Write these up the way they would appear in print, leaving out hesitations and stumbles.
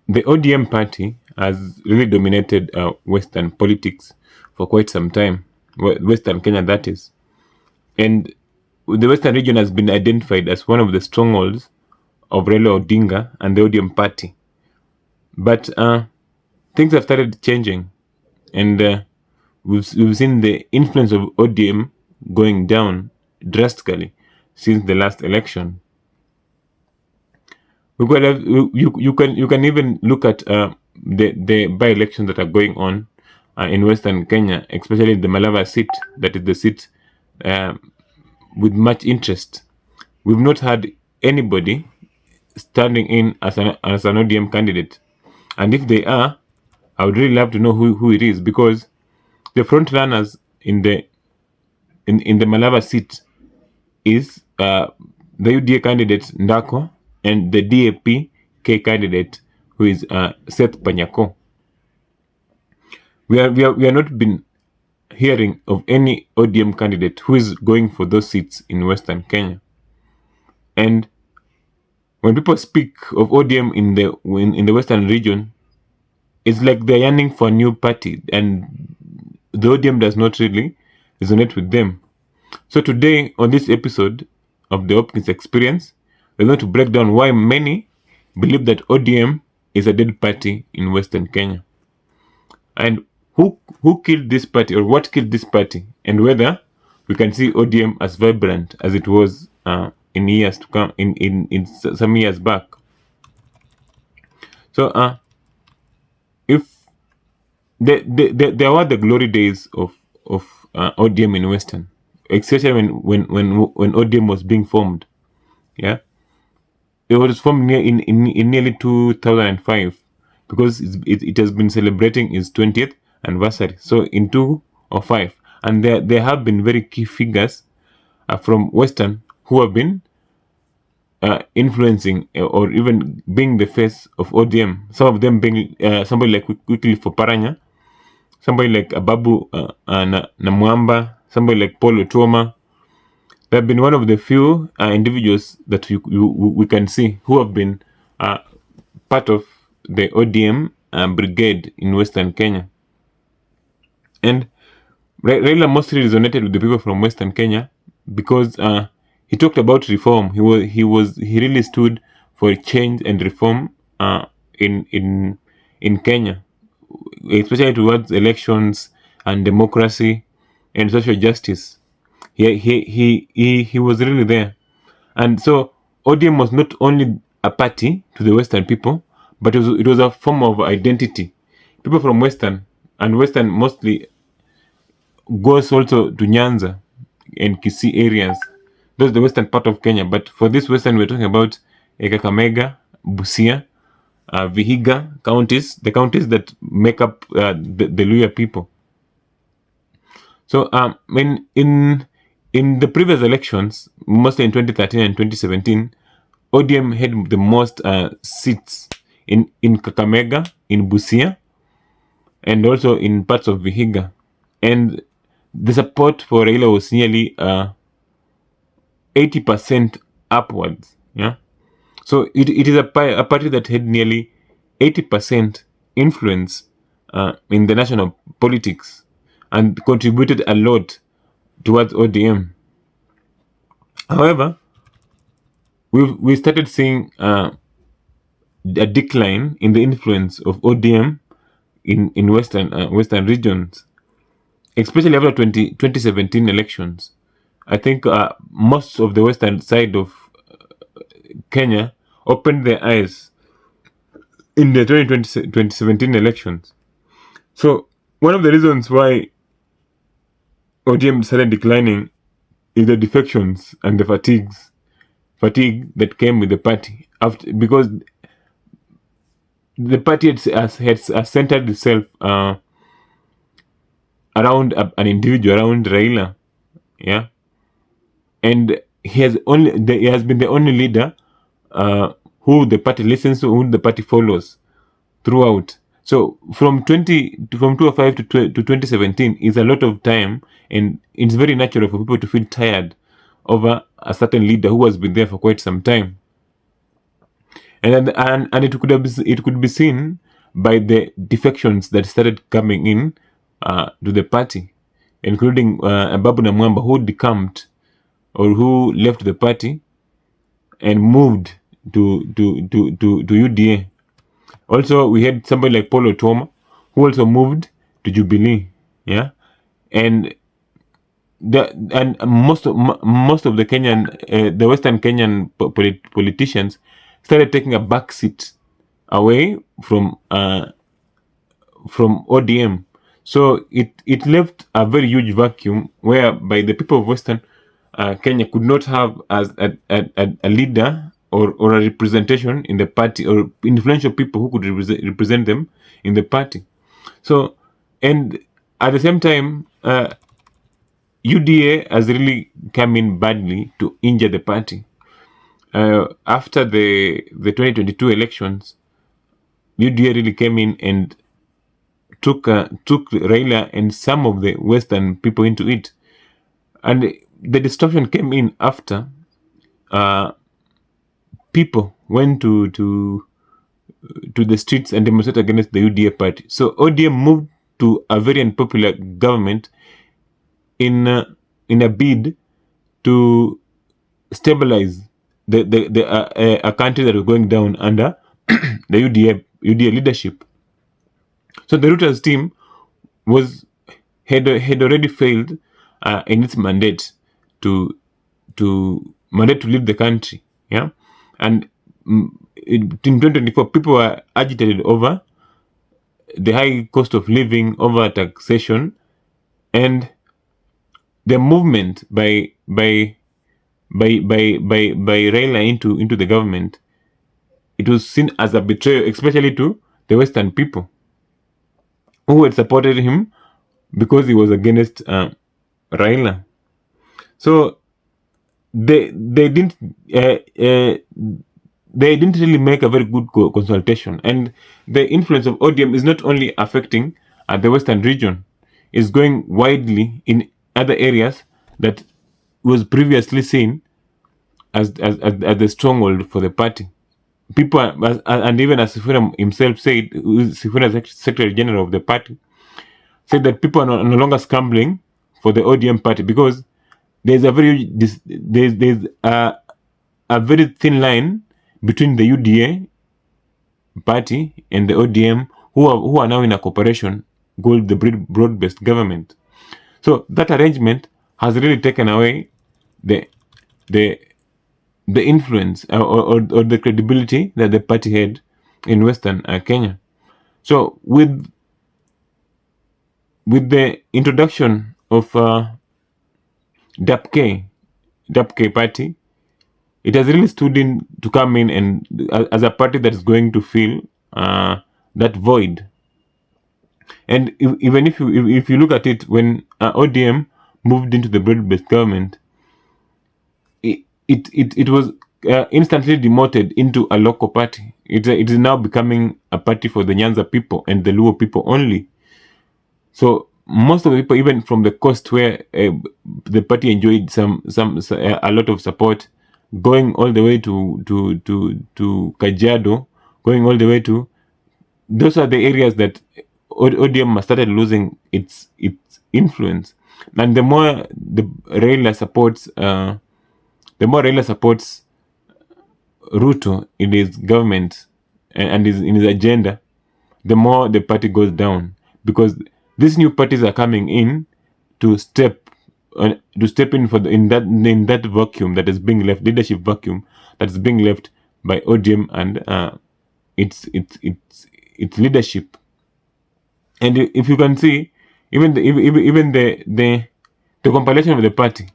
the ODM party has really dominated Western politics for quite some time, Western Kenya, that is. And the Western region has been identified as one of the strongholds of Raila Odinga and the ODM party. But things have started changing, and we've seen the influence of ODM going down drastically since the last election. You can even look at the by-elections that are going on in Western Kenya, especially the Malava seat, that is the seat with much interest. We've not had anybody standing in as an ODM candidate, and if they are, I would really love to know who it is, because the front runners in the Malava seat is the UDA candidate Ndako and the DAP K candidate, who is Seth Panyako. We are not been hearing of any ODM candidate who is going for those seats in Western Kenya. And when people speak of ODM in the Western region, it's like they're yearning for a new party, and the ODM does not really resonate with them. So today, on this episode of the Hopkins Experience, we're going to break down why many believe that ODM is a dead party in Western Kenya, and who killed this party, or what killed this party, and whether we can see ODM as vibrant as it was in years to come, in some years back. So if there were the glory days of ODM in Western, especially when ODM was being formed. Yeah, it was formed in nearly 2005, because it has been celebrating its 20th anniversary. So in 2005, and there have been very key figures from Western who have been influencing or even being the face of ODM. Some of them being somebody like Wycliffe Oparanya, somebody like Ababu Namwamba, somebody like Paul Otuoma. They have been one of the few individuals that we can see who have been part of the ODM brigade in Western Kenya. And Raila mostly resonated with the people from Western Kenya because he talked about reform. He really stood for change and reform in Kenya, especially towards elections and democracy and social justice. He was really there. And so ODM was not only a party to the Western people, but it was a form of identity. People from Western, and Western mostly goes also to Nyanza and Kisii areas. Those the western part of Kenya. But for this Western, we're talking about Kakamega, Busia, Vihiga counties, the counties that make up the Luhya people. So in the previous elections, mostly in 2013 and 2017, ODM had the most seats in Kakamega, in Busia, and also in parts of Vihiga. And the support for Raila was nearly 80% upwards. Yeah, so it is a party that had nearly 80% influence in the national politics and contributed a lot towards ODM. However, we started seeing a decline in the influence of ODM in Western regions, especially after 2017 elections. I think most of the western side of Kenya opened their eyes in the 2017 elections. So one of the reasons why ODM started declining is the defections and the fatigue that came with the party, because the party has centered itself around an individual, around Raila. Yeah, and he has been the only leader who the party listens to, who the party follows throughout. So from 2005 to 2017 is a lot of time, and it's very natural for people to feel tired over a certain leader who has been there for quite some time. and it could be seen by the defections that started coming in to the party, including Babu Namwamba, who decamped or who left the party and moved to UDA. Also, we had somebody like Paul Otuoma, who also moved to Jubilee. Yeah, and most of the Kenyan, the Western Kenyan politicians started taking a backseat away from ODM. So it left a very huge vacuum whereby the people of Western Kenya could not have as a leader or a representation in the party, or influential people who could represent them in the party. So, and at the same time, UDA has really come in badly to injure the party. After the 2022 elections, UDA really came in and took Raila and some of the Western people into it, and the destruction came in after people went to the streets and demonstrated against the UDA party. So ODM moved to a very unpopular government in a bid to stabilize a country that was going down under the UDA leadership. So the Reuters team had already failed in its mandate to lead the country. Yeah, and in 2024, people were agitated over the high cost of living, over taxation, and the movement by Raila into the government. It was seen as a betrayal, especially to the Western people who had supported him because he was against Raila. So they didn't really make a very good consultation, and the influence of ODM is not only affecting the Western region, it's going widely in other areas that was previously seen as the stronghold for the party. People and even as Sifuna himself said, Sifuna, Secretary General of the party, said that people are no longer scrambling for the ODM party because there's a very thin line between the UDA party and the ODM, who are now in a cooperation called the broad-based government. So that arrangement has really taken away the influence or the credibility that the party had in Western Kenya. So with the introduction of DAP-K party, it has really stood in to come in and as a party that is going to fill that void. And even if you look at it, when ODM moved into the broad-based government, it was instantly demoted into a local party. It is now becoming a party for the Nyanza people and the Luo people only. So most of the people, even from the coast where the party enjoyed a lot of support, going all the way to Kajiado, going all the way to, those are the areas that ODM started losing its influence. And the more Raila supports Ruto in his government and in his agenda, the more the party goes down, because these new parties are coming in to step in for in that vacuum that is being left, leadership vacuum that is being left by ODM and its leadership. And if you can see, even the compilation of the party,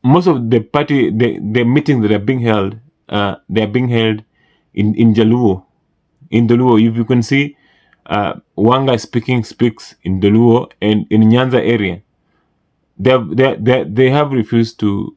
most of the party, the meetings that are being held, they are being held in Jaluo. In the Luo, if you can see, Wanga speaks in the Luo and in Nyanza area. They have refused to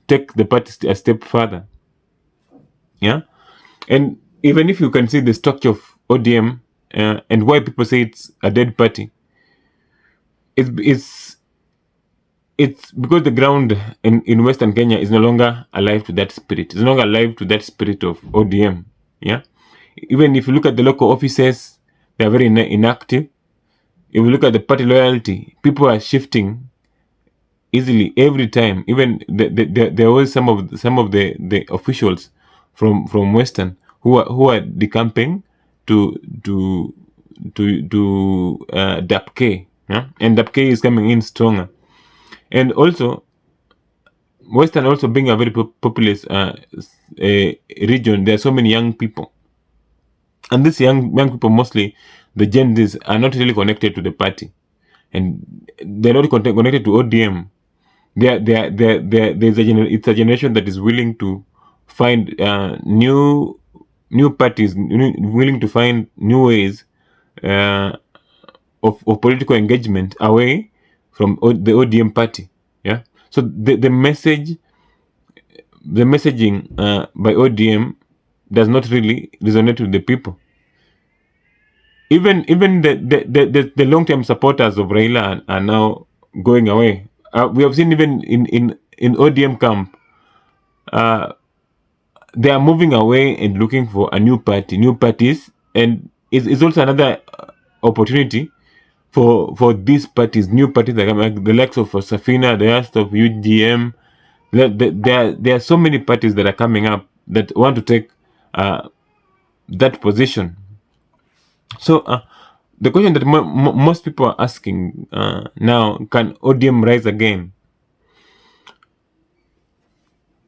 take the party a step further. Yeah, and even if you can see the structure of ODM and why people say it's a dead party, it's it's because the ground in Western Kenya is no longer alive to that spirit. It's no longer alive to that spirit of ODM. Yeah. Even if you look at the local offices, they are very inactive. If you look at the party loyalty, people are shifting easily every time. Even there was some of the officials from Western who are decamping to DAPK, yeah? And DAPK is coming in stronger. And also Western also being a very populous region, there are so many young people, and these young people, mostly the Gen Zs, are not really connected to the party, and they're not connected to ODM. It's a generation that is willing to find new parties, willing to find new ways uh, of political engagement away from the ODM party. Yeah. So the messaging by ODM does not really resonate with the people. Even the long term supporters of Raila are now going away. We have seen even in ODM camp, they are moving away and looking for a new parties, and it's also another opportunity for these parties, new parties like the likes of Safina, the likes of UGM. There are so many parties that are coming up that want to take that position. So the question that most people are asking now, can ODM rise again?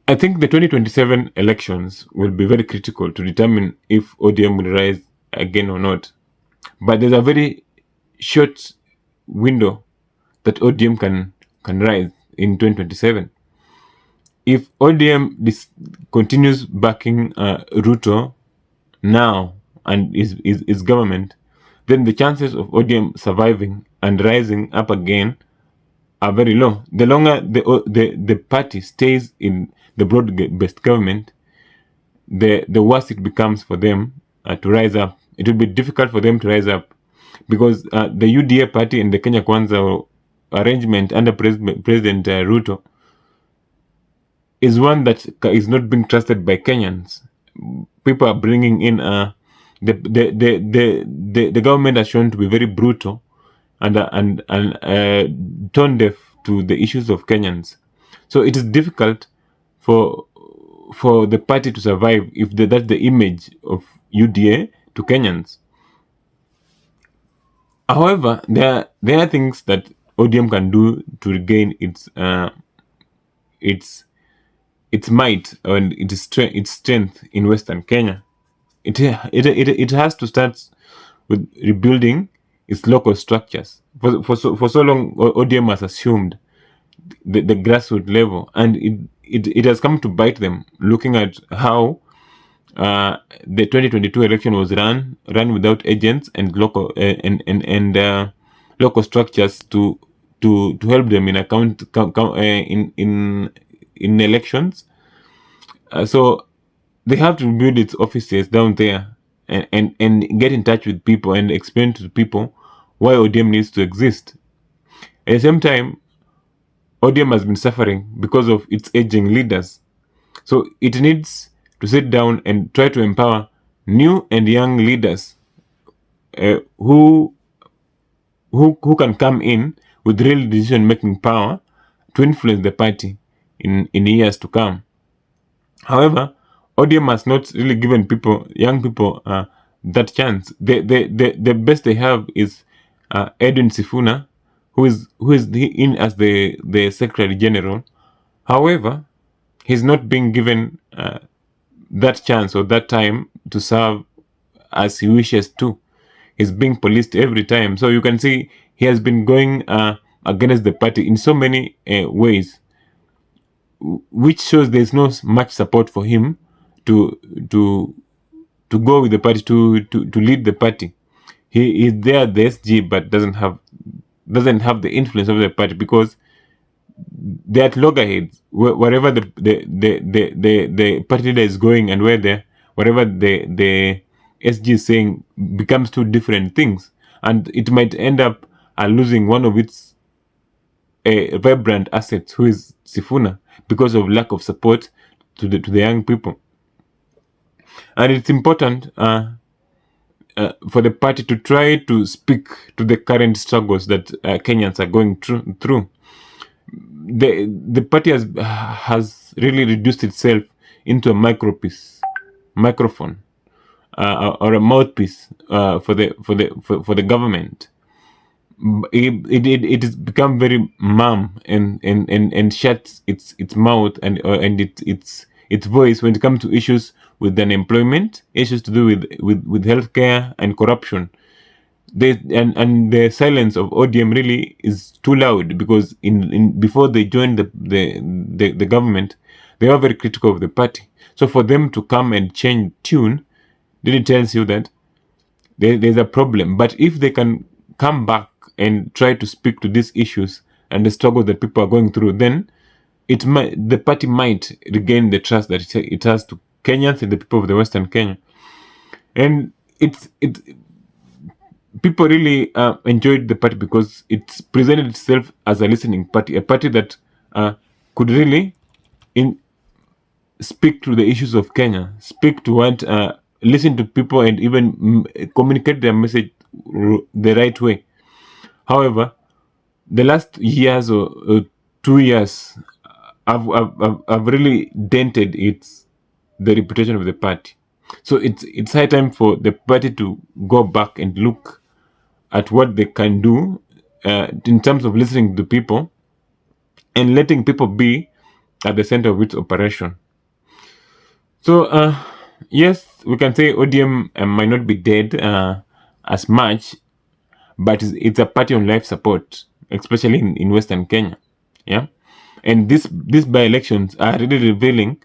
I think the 2027 elections will be very critical to determine if ODM will rise again or not. But there's a very short window that ODM can rise in 2027. If ODM continues backing Ruto now and is government, then the chances of ODM surviving and rising up again are very low. The longer the party stays in the broad-based government, the worse it becomes for them to rise up. It will be difficult for them to rise up because the UDA party and the Kenya Kwanza arrangement under President Ruto is one that is not being trusted by Kenyans. People are bringing in the government has shown to be very brutal and tone deaf to the issues of Kenyans. So it is difficult for the party to survive if that's the image of UDA to Kenyans. However, there are things that ODM can do to regain its might and its strength in Western Kenya. It has to start with rebuilding its local structures. For so long, ODM has assumed the grassroots level, and it has come to bite them. Looking at how the 2022 election was run without agents and local local structures to help them in in elections. So they have to build its offices down there and get in touch with people and explain to people why ODM needs to exist. At the same time, ODM has been suffering because of its aging leaders. So it needs to sit down and try to empower new and young leaders who can come in with real decision-making power to influence the party in years to come. However, ODM has not really given young people, that chance. The best they have is Edwin Sifuna, who is in as the Secretary General. However, he's not being given that chance or that time to serve as he wishes to. He's being policed every time. So you can see he has been going against the party in so many ways, which shows there's no much support for him to go with the party, to lead the party. He is there at the SG, but doesn't have the influence of the party because they're at loggerheads. Wherever the party leader is going and whatever the SG is saying becomes two different things, and it might end up losing one of its a vibrant asset, who is Sifuna, because of lack of support to the young people. And it's important for the party to try to speak to the current struggles that Kenyans are going through. The party has really reduced itself into a microphone, or a mouthpiece for the government. It has become very mum and shuts its mouth and its voice when it comes to issues with unemployment, issues to do with healthcare and corruption. And the silence of ODM really is too loud, because in before they joined the government, they were very critical of the party. So for them to come and change tune really tells you that there's a problem. But if they can come back and try to speak to these issues and the struggle that people are going through, then the party might regain the trust that it has to Kenyans and the people of the Western Kenya. And people really enjoyed the party because it presented itself as a listening party, a party that could really speak to the issues of Kenya, speak to what, listen to people, and even communicate their message the right way. However, the last years or 2 years have really dented the reputation of the party. So it's high time for the party to go back and look at what they can do in terms of listening to people and letting people be at the center of its operation. So yes, we can say ODM might not be dead as much, but it's a party on life support, especially in Western Kenya. Yeah, and these by-elections are really revealing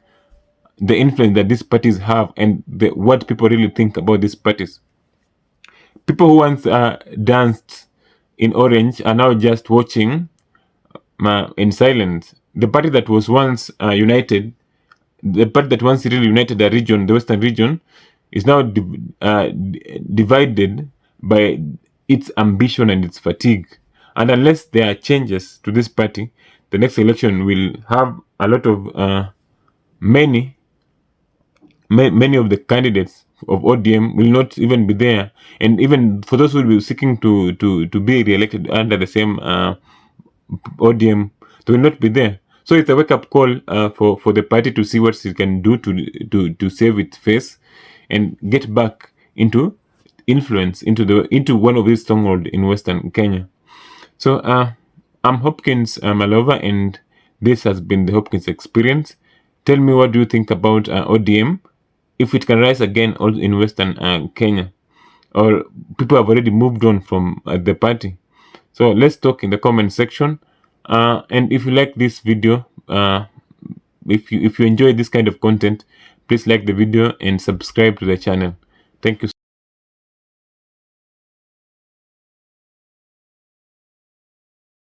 the influence that these parties have and what people really think about these parties. People who once danced in orange are now just watching in silence. The party that was once united, the party that once really united the region, the Western region, is now divided by its ambition and its fatigue. And unless there are changes to this party, the next election will have a lot of many of the candidates of ODM will not even be there, and even for those who will be seeking to be re-elected under the same ODM, they will not be there. So it's a wake-up call for the party to see what it can do to save its face and get back into influence into one of these strongholds in Western Kenya. So I'm Hopkins Malova, and this has been the Hopkins Experience. Tell me, what do you think about ODM? If it can rise again also in Western Kenya, or people have already moved on from the party. So let's talk in the comment section. And if you like this video, if you enjoy this kind of content, please like the video and subscribe to the channel. Thank you.